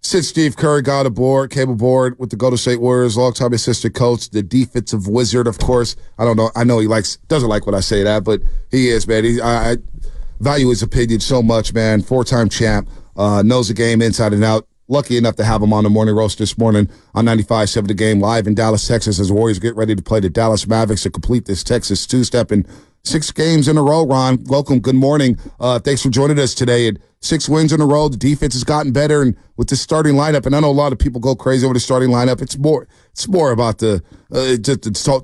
Since Steve Kerr got aboard, came aboard with the Golden State Warriors, longtime assistant coach, the defensive wizard, of course. I don't know. I know he doesn't like when I say that, but he is, man. I value his opinion so much, man. 4-time champ, knows the game inside and out. Lucky enough to have him on the morning roast this morning on 95.7 The Game, live in Dallas, Texas, as the Warriors get ready to play the Dallas Mavericks to complete this Texas two-step in 6 games in a row. Ron, welcome. Good morning. Thanks for joining us today. 6 wins in a row. The defense has gotten better, and with the starting lineup, and I know a lot of people go crazy over the starting lineup. It's more about the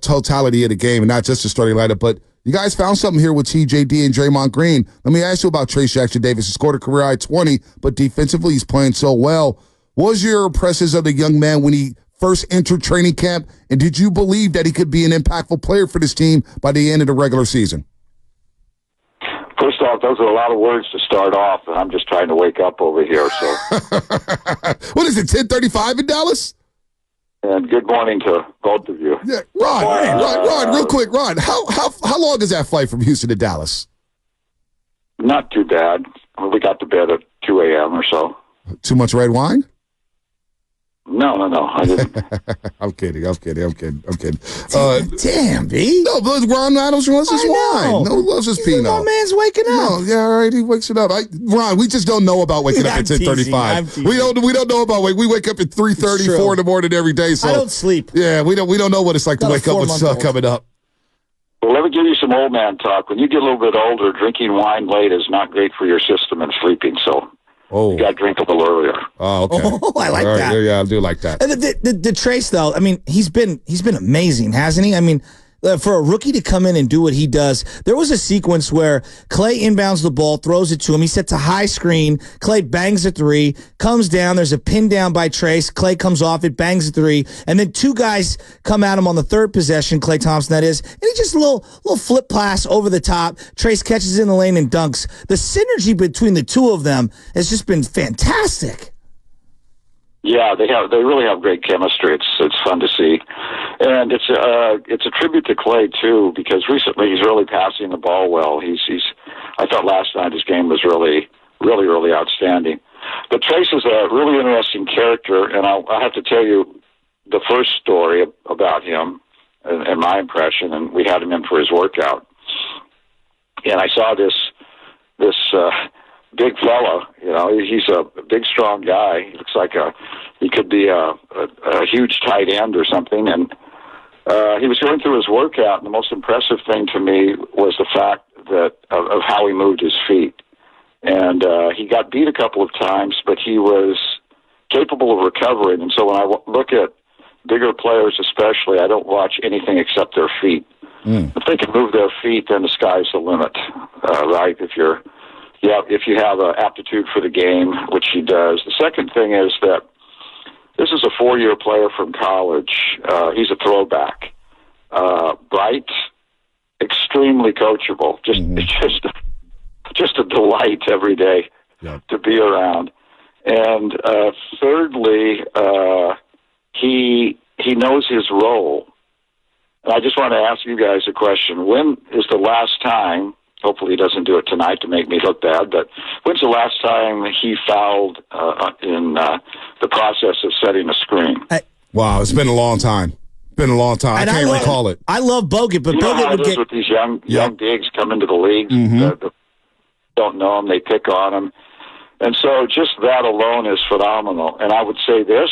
totality of the game, and not just the starting lineup. But you guys found something here with TJD and Draymond Green. Let me ask you about Trayce Jackson-Davis. He scored a career-high 20, but defensively he's playing so well. What was your impressions of the young man when he first entered training camp, and did you believe that he could be an impactful player for this team by the end of the regular season? First off, those are a lot of words to start off, and I'm just trying to wake up over here. So, what is it, 10:35 in Dallas? And good morning to both of you. Yeah, Ron, real quick, Ron, how long is that flight from Houston to Dallas? Not too bad. We got to bed at 2 a.m. or so. Too much red wine? No, I didn't. I'm kidding. Damn, B. No, but Ron Adams loves his wine. No, he loves his peanut. My man's waking up. No, yeah, all right, he wakes it up. Ron, we just don't know about waking up at 10:35. We don't know about we wake up at 3:30, 4 in the morning every day. So I don't sleep. Yeah, we don't know what it's like to wake up with sun coming up. Well, let me give you some old man talk. When you get a little bit older, drinking wine late is not great for your system and sleeping. So. You got to drink a little earlier. Oh, okay. Oh, I like that. Yeah, I do like that. And the Trayce, though, I mean, he's been amazing, hasn't he? I mean, for a rookie to come in and do what he does, there was a sequence where Clay inbounds the ball, throws it to him. He sets a high screen. Clay bangs a three, comes down. There's a pin down by Trayce. Clay comes off it, bangs a three. And then 2 guys come at him on the third possession, Clay Thompson, that is. And he just a little flip pass over the top. Trayce catches in the lane and dunks. The synergy between the two of them has just been fantastic. Yeah, they really have great chemistry. It's fun to see, and it's a tribute to Clay too, because recently he's really passing the ball well. I thought last night his game was really outstanding. But Trayce is a really interesting character, and I have to tell you the first story about him and my impression. And we had him in for his workout, and I saw this big fella, he's a big, strong guy. He looks like he could be a huge tight end or something. And he was going through his workout, and the most impressive thing to me was the fact that of how he moved his feet. And he got beat a couple of times, but he was capable of recovering. And so when I look at bigger players especially, I don't watch anything except their feet. If they can move their feet, then the sky's the limit, right? If you have an aptitude for the game, which he does. The second thing is that this is a 4-year player from college. He's a throwback. Bright, extremely coachable. Just a delight every day to be around. And thirdly, he knows his role. And I just want to ask you guys a question. When is the last time, hopefully he doesn't do it tonight to make me look bad, but when's the last time he fouled in the process of setting a screen? Wow, it's been a long time. I can't recall it. I love Bogut, but Bogut would get... with these young bigs come into the league, don't know him, they pick on him. And so just that alone is phenomenal. And I would say this,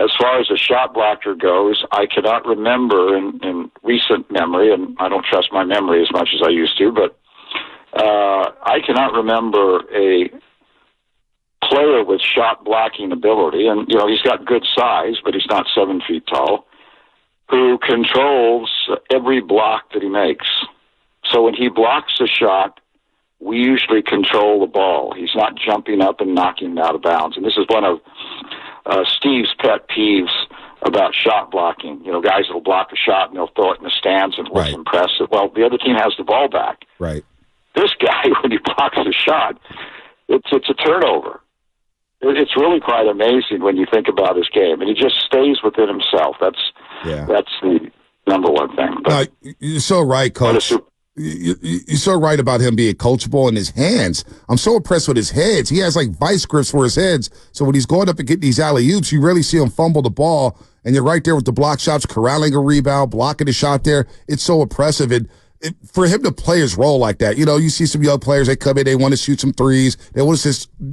as far as a shot blocker goes, I cannot remember in recent memory, and I don't trust my memory as much as I used to, but I cannot remember a player with shot blocking ability, and he's got good size, but he's not 7 feet tall, who controls every block that he makes. So when he blocks a shot, we usually control the ball. He's not jumping up and knocking it out of bounds. And this is one of Steve's pet peeves about shot blocking. Guys will block a shot and they'll throw it in the stands and it looks impressive. Well, the other team has the ball back. Right. This guy, when he blocks a shot, it's a turnover. It's really quite amazing when you think about his game, and he just stays within himself. That's the number one thing. But, you're so right, Coach. You're so right about him being coachable and his hands. I'm so impressed with his heads. He has like vice grips for his heads. So when he's going up and getting these alley-oops, you really see him fumble the ball, and you're right there with the block shots, corralling a rebound, blocking the shot there. It's so impressive. And for him to play his role like that, you see some young players, they come in, they want to shoot some threes, they want to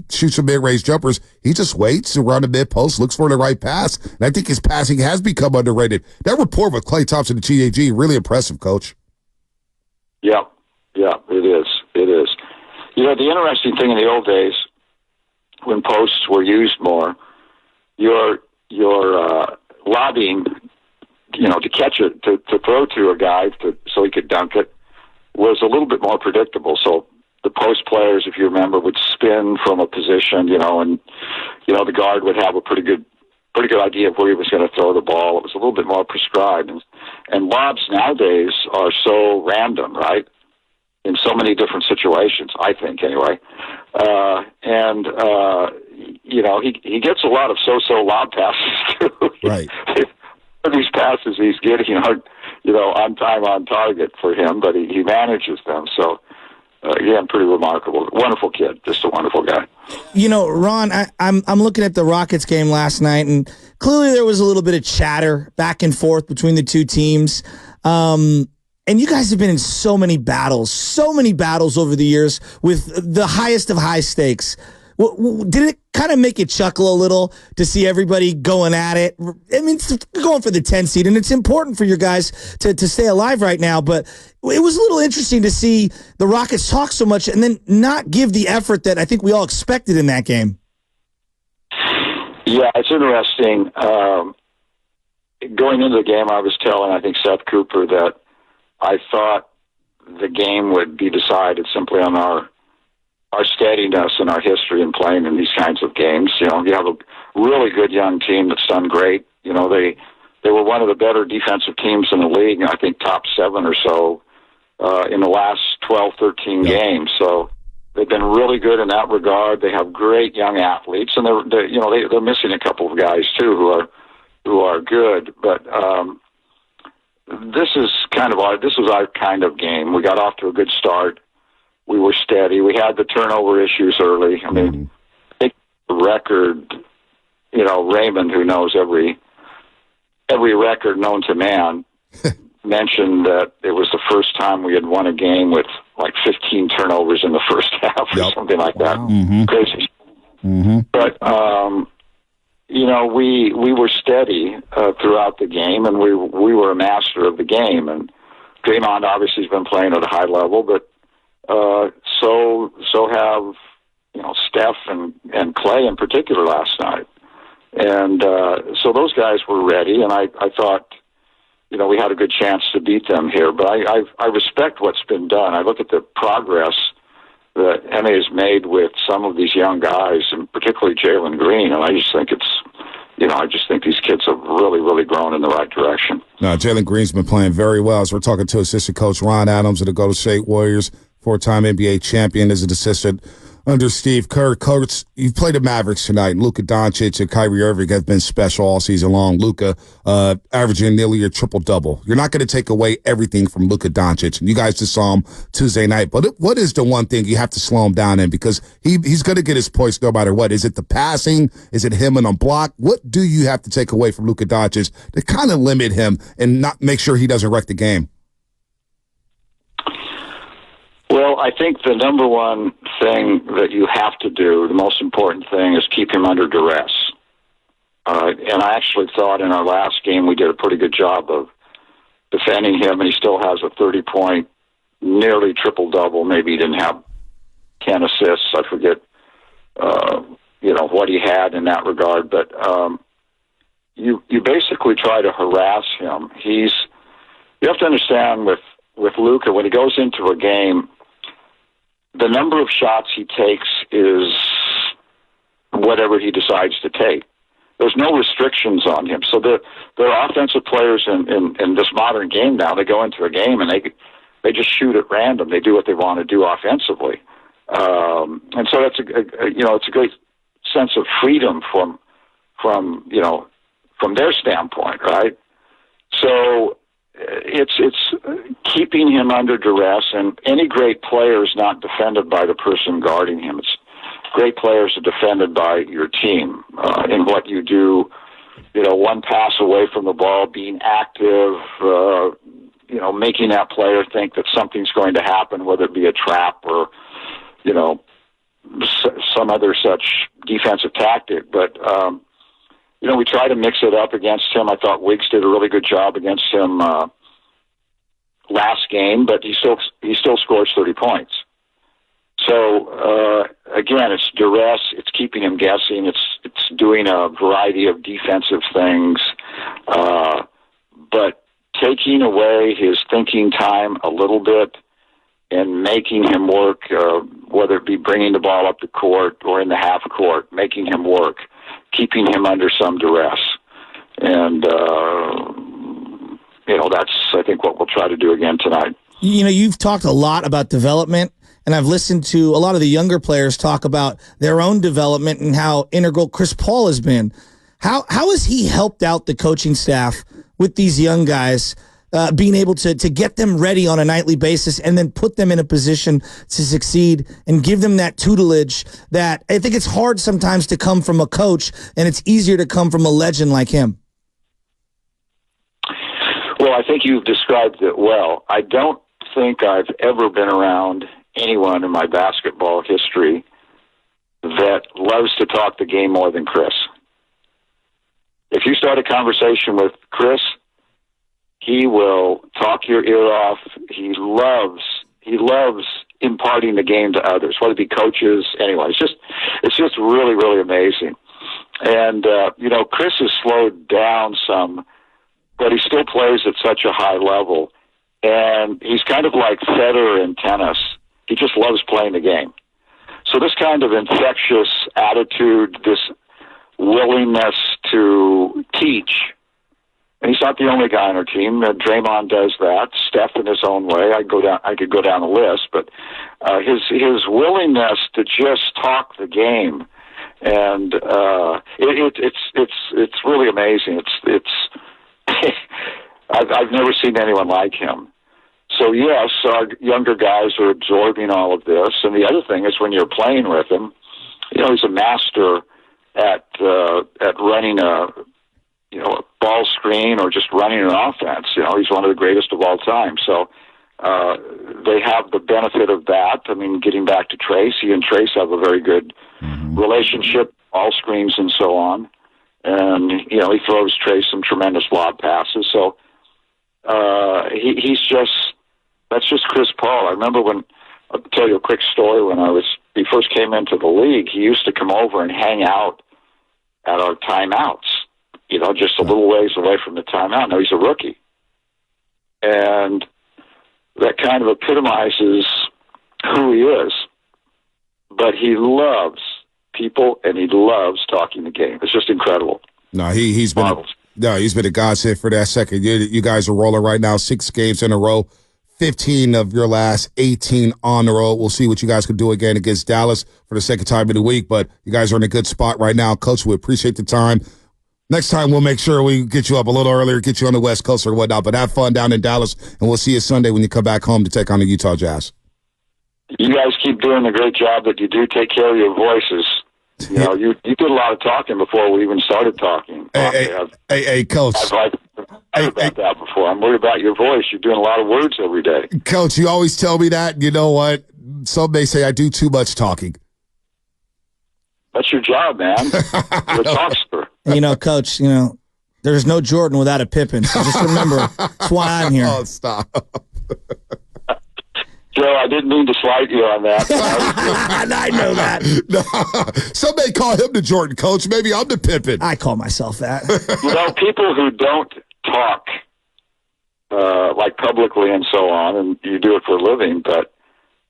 shoot some mid-range jumpers. He just waits around the mid-post, looks for the right pass, and I think his passing has become underrated. That rapport with Klay Thompson and TJD, really impressive, Coach. Yeah, it is. It is. The interesting thing in the old days, when posts were used more, your lobbying, to catch it, to throw to a guy so he could dunk it, was a little bit more predictable. So the post players, if you remember, would spin from a position, and the guard would have a pretty good idea of where he was going to throw the ball. It was a little bit more prescribed. And lobs nowadays are so random, right? In so many different situations, I think, anyway. He gets a lot of so-so lob passes, too. Right. These passes he's getting are, on time, on target for him, but he manages them. So, again, pretty remarkable. Wonderful kid. Just a wonderful guy. Ron, I'm looking at the Rockets game last night, and clearly there was a little bit of chatter back and forth between the two teams. And you guys have been in so many battles over the years with the highest of high stakes. Did it kind of make you chuckle a little to see everybody going at it? I mean, it's going for the 10 seed, and it's important for your guys to stay alive right now, but it was a little interesting to see the Rockets talk so much and then not give the effort that I think we all expected in that game. Yeah, it's interesting. Going into the game, I was telling, I think, Seth Cooper that I thought the game would be decided simply on our steadiness and our history in playing in these kinds of games. You have a really good young team that's done great. They were one of the better defensive teams in the league, I think top 7 or so in the last 12, 13 games. So they've been really good in that regard. They have great young athletes, and they're missing a couple of guys too who are good. But this was our kind of game. We got off to a good start. We were steady. We had the turnover issues early. I mean, I think the record, Raymond, who knows every record known to man, mentioned that it was the first time we had won a game with like 15 turnovers in the first half or something like that. Mm-hmm. Crazy. Mm-hmm. But, we were steady throughout the game, and we were a master of the game. And Draymond obviously has been playing at a high level, but so have Steph and Clay in particular last night, and so those guys were ready, and I thought we had a good chance to beat them here. But I respect what's been done. I look at the progress that Emma has made with some of these young guys, and particularly Jalen Green, and I just think these kids have really, really grown in the right direction. No, Jalen Green's been playing very well. As we're talking to assistant coach Ron Adams of the Golden State Warriors, 4-time NBA champion as an assistant under Steve Kerr. Coach, you've played the Mavericks tonight. Luka Doncic and Kyrie Irving have been special all season long. Luka averaging nearly a triple-double. You're not going to take away everything from Luka Doncic, and you guys just saw him Tuesday night. But what is the one thing you have to slow him down in? Because he's going to get his points no matter what. Is it the passing? Is it him and on block? What do you have to take away from Luka Doncic to kind of limit him and not make sure he doesn't wreck the game? Well, I think the number one thing that you have to do, the most important thing, is keep him under duress. And I actually thought in our last game we did a pretty good job of defending him, and he still has a 30-point, nearly triple-double. Maybe he didn't have 10 assists. I forget, what he had in that regard. But you basically try to harass him. You have to understand with Luka, when he goes into a game, the number of shots he takes is whatever he decides to take. There's no restrictions on him. So there are offensive players in this modern game now. They go into a game and they just shoot at random. They do what they want to do offensively, and so that's it's a great sense of freedom from their standpoint, right? So it's keeping him under duress, and any great player is not defended by the person guarding him. It's great players are defended by your team in what you do. One pass away from the ball, being active, making that player think that something's going to happen, whether it be a trap or, some other such defensive tactic. But, we try to mix it up against him. I thought Wiggs did a really good job against him last game, but he still scores 30 points. So, again, it's duress. It's keeping him guessing. It's doing a variety of defensive things. But taking away his thinking time a little bit and making him work, whether it be bringing the ball up the court or in the half court, making him work, keeping him under some duress. And, that's, I think, what we'll try to do again tonight. You've talked a lot about development, and I've listened to a lot of the younger players talk about their own development and how integral Chris Paul has been. How has he helped out the coaching staff with these young guys, being able to get them ready on a nightly basis and then put them in a position to succeed and give them that tutelage that I think it's hard sometimes to come from a coach, and it's easier to come from a legend like him? Well, I think you've described it well. I don't think I've ever been around anyone in my basketball history that loves to talk the game more than Chris. If you start a conversation with Chris, he will talk your ear off. He loves imparting the game to others, whether it be coaches, anyway. It's just really, really amazing. And, Chris has slowed down some, but he still plays at such a high level. And he's kind of like Federer in tennis. He just loves playing the game. So this kind of infectious attitude, this willingness to teach, and he's not the only guy on our team. Draymond does that. Steph in his own way. I could go down the list, but his willingness to just talk the game, and it's really amazing. I've never seen anyone like him. So yes, our younger guys are absorbing all of this. And the other thing is when you're playing with him, he's a master at running a ball screen or just running an offense. He's one of the greatest of all time. So they have the benefit of that. I mean, getting back to Trayce, he and Trayce have a very good relationship, all screens and so on. And, he throws Trayce some tremendous lob passes. So that's just Chris Paul. I remember I'll tell you a quick story. When he first came into the league, he used to come over and hang out at our timeouts, just a little ways away from the timeout. Now he's a rookie. And that kind of epitomizes who he is. But he loves people, and he loves talking the game. It's just incredible. No, he's been a godsend for that second year. You guys are rolling right now, 6 games in a row, 15 of your last 18 on the road. We'll see what you guys can do again against Dallas for the second time in the week, but you guys are in a good spot right now. Coach, we appreciate the time. Next time, we'll make sure we get you up a little earlier, get you on the West Coast or whatnot, but have fun down in Dallas, and we'll see you Sunday when you come back home to take on the Utah Jazz. You guys keep doing the great job that you do. Take care of your voices. You did a lot of talking before we even started talking. Hey, Coach. I've heard about that before. I'm worried about your voice. You're doing a lot of words every day. Coach, you always tell me that. You know what? Some may say I do too much talking. That's your job, man. You're a talkster. Coach, there's no Jordan without a Pippen. So just remember, that's why I'm here. Oh, stop. Joe, I didn't mean to slight you on that. I know that. No. Some may call him the Jordan, Coach. Maybe I'm the Pippen. I call myself that. People who don't talk, like publicly and so on, and you do it for a living, but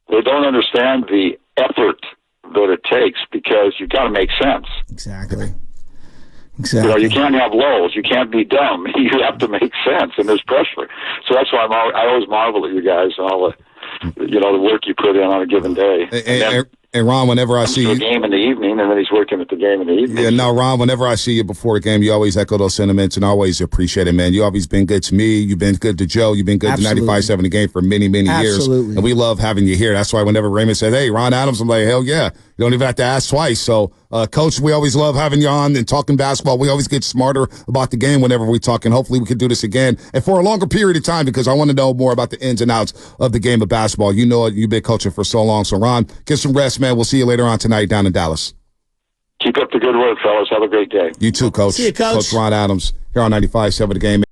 they don't understand the effort that it takes because you've got to make sense. Exactly. You can't have lulls. You can't be dumb. You have to make sense, and there's pressure. So that's why I always marvel at you guys and all the work you put in on a given day. And Ron, whenever I see to you, a game in the evening, and then he's working at the game in the evening. yeah, no, Ron, whenever I see you before a game, you always echo those sentiments and always appreciate it, man. You always been good to me. You've been good to Joe. You've been good Absolutely. to 95.7 The Game for many, many years. Absolutely. And we love having you here. That's why whenever Raymond said, hey, Ron Adams, I'm like, hell yeah. You don't even have to ask twice. So, Coach, we always love having you on and talking basketball. We always get smarter about the game whenever we talk, and hopefully we can do this again and for a longer period of time because I want to know more about the ins and outs of the game of basketball. You know it. You've been coaching for so long. So, Ron, get some rest, man. We'll see you later on tonight down in Dallas. Keep up the good work, fellas. Have a great day. You too, Coach. See you, Coach. Coach Ron Adams here on 95.7 The Game.